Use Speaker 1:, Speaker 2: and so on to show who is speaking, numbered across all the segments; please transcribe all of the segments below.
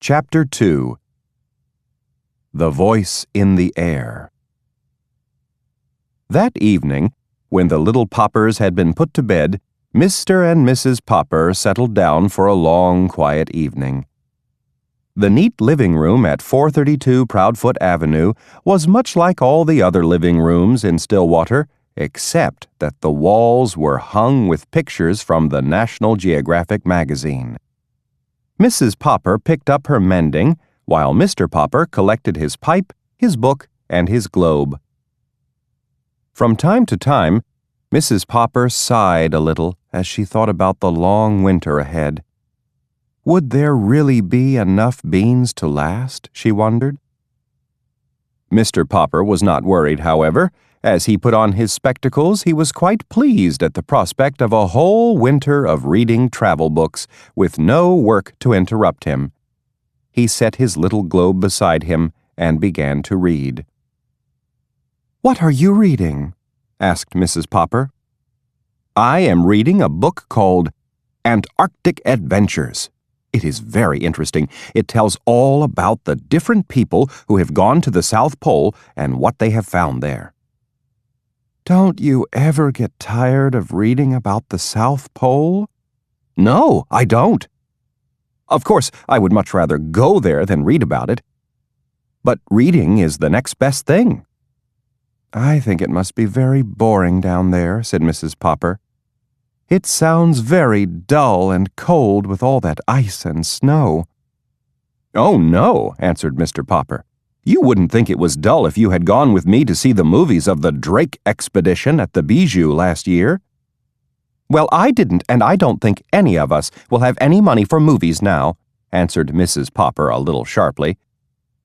Speaker 1: Chapter 2. The Voice in the Air. That evening, when the little Poppers had been put to bed, Mr. and Mrs. Popper settled down for a long, quiet evening. The neat living room at 432 Proudfoot Avenue was much like all the other living rooms in Stillwater, except that the walls were hung with pictures from the National Geographic magazine. Mrs. Popper picked up her mending, while Mr. Popper collected his pipe, his book, and his globe. From time to time, Mrs. Popper sighed a little as she thought about the long winter ahead. Would there really be enough beans to last, she wondered. Mr. Popper was not worried, however. As he put on his spectacles, he was quite pleased at the prospect of a whole winter of reading travel books with no work to interrupt him. He set his little globe beside him and began to read. "What are you reading?" asked Mrs. Popper. "I am reading a book called Antarctic Adventures. It is very interesting. It tells all about the different people who have gone to the South Pole and what they have found there." "Don't you ever get tired of reading about the South Pole?" "No, I don't. Of course, I would much rather go there than read about it. But reading is the next best thing." "I think it must be very boring down there," said Mrs. Popper. "It sounds very dull and cold with all that ice and snow." "Oh, no," answered Mr. Popper. "You wouldn't think it was dull if you had gone with me to see the movies of the Drake expedition at the Bijou last year." "Well, I didn't, and I don't think any of us will have any money for movies now," answered Mrs. Popper a little sharply.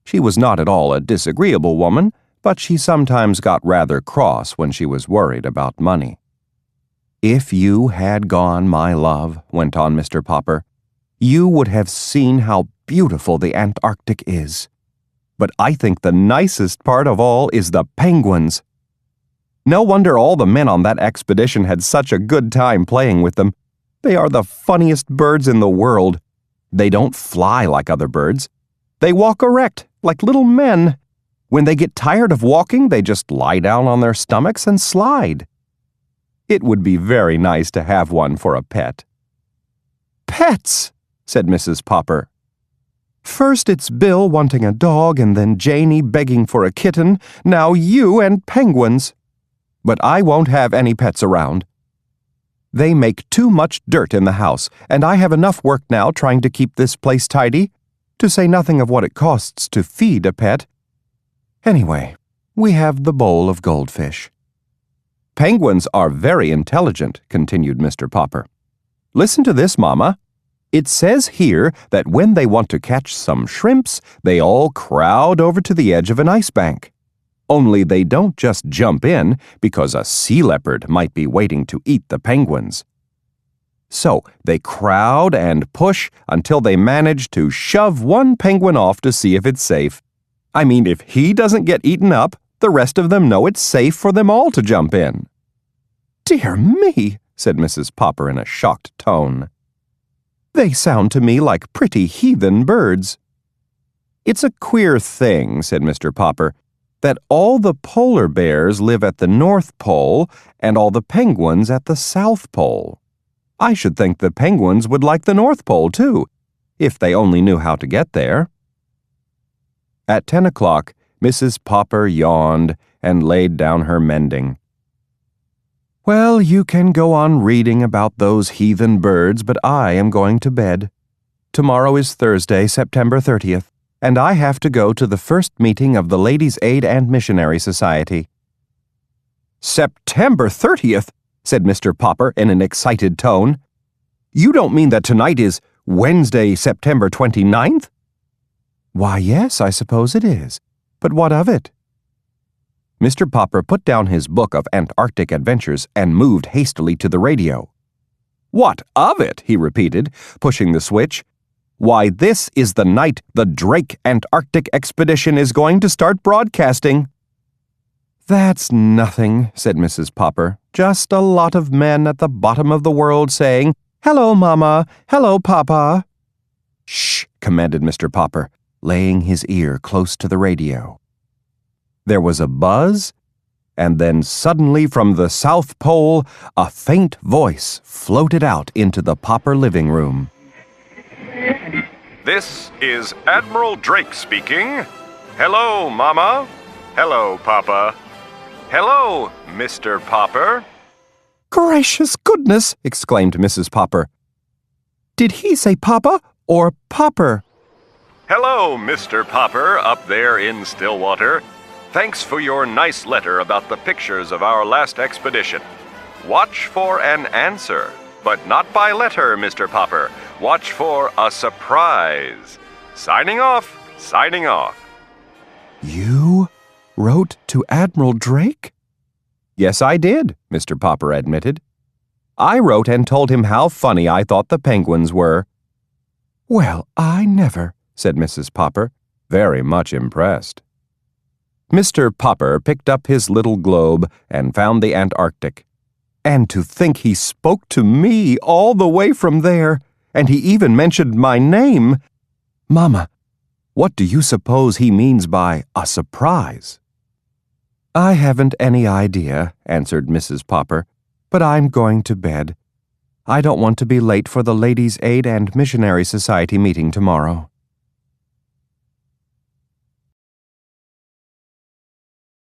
Speaker 1: She was not at all a disagreeable woman, but she sometimes got rather cross when she was worried about money. "If you had gone, my love," went on Mr. Popper, "you would have seen how beautiful the Antarctic is. But I think the nicest part of all is the penguins. No wonder all the men on that expedition had such a good time playing with them. They are the funniest birds in the world. They don't fly like other birds. They walk erect, like little men. When they get tired of walking, they just lie down on their stomachs and slide. It would be very nice to have one for a pet." "Pets," said Mrs. Popper. "First it's Bill wanting a dog, and then Janie begging for a kitten. Now you and penguins. But I won't have any pets around. They make too much dirt in the house, and I have enough work now trying to keep this place tidy, to say nothing of what it costs to feed a pet. Anyway, we have the bowl of goldfish." "Penguins are very intelligent," continued Mr. Popper. "Listen to this, Mama. It says here that when they want to catch some shrimps, they all crowd over to the edge of an ice bank. Only they don't just jump in, because a sea leopard might be waiting to eat the penguins. So they crowd and push until they manage to shove one penguin off to see if it's safe. I mean, if he doesn't get eaten up, the rest of them know it's safe for them all to jump in." "Dear me," said Mrs. Popper in a shocked tone. "They sound to me like pretty heathen birds." "It's a queer thing," said Mr. Popper, "that all the polar bears live at the North Pole and all the penguins at the South Pole. I should think the penguins would like the North Pole, too, if they only knew how to get there." At 10 o'clock, Mrs. Popper yawned and laid down her mending. "Well, you can go on reading about those heathen birds, but I am going to bed. Tomorrow is Thursday, September 30th, and I have to go to the first meeting of the Ladies' Aid and Missionary Society." "September 30th?" said Mr. Popper in an excited tone. "You don't mean that tonight is Wednesday, September 29th? "Why, yes, I suppose it is. But what of it?" Mr. Popper put down his book of Antarctic adventures and moved hastily to the radio. "What of it?" he repeated, pushing the switch. "Why, this is the night the Drake Antarctic expedition is going to start broadcasting." "That's nothing," said Mrs. Popper. "Just a lot of men at the bottom of the world saying, 'Hello, Mama. Hello, Papa.'" "Shh," commanded Mr. Popper, laying his ear close to the radio. There was a buzz, and then suddenly from the South Pole, a faint voice floated out into the Popper living room.
Speaker 2: This is Admiral Drake speaking. Hello, Mama. Hello, Papa. Hello, Mr. Popper.
Speaker 1: "Gracious goodness!" exclaimed Mrs. Popper. "Did he say Papa or Popper?"
Speaker 2: Hello, Mr. Popper, up there in Stillwater. Thanks for your nice letter about the pictures of our last expedition. Watch for an answer, but not by letter, Mr. Popper. Watch for a surprise. Signing off, signing off.
Speaker 1: "You wrote to Admiral Drake?" "Yes, I did," Mr. Popper admitted. "I wrote and told him how funny I thought the penguins were." "Well, I never," said Mrs. Popper, very much impressed. Mr. Popper picked up his little globe and found the Antarctic. "And to think he spoke to me all the way from there, and he even mentioned my name. Mama, what do you suppose he means by a surprise?" "I haven't any idea," answered Mrs. Popper, "but I'm going to bed. I don't want to be late for the Ladies' Aid and Missionary Society meeting tomorrow."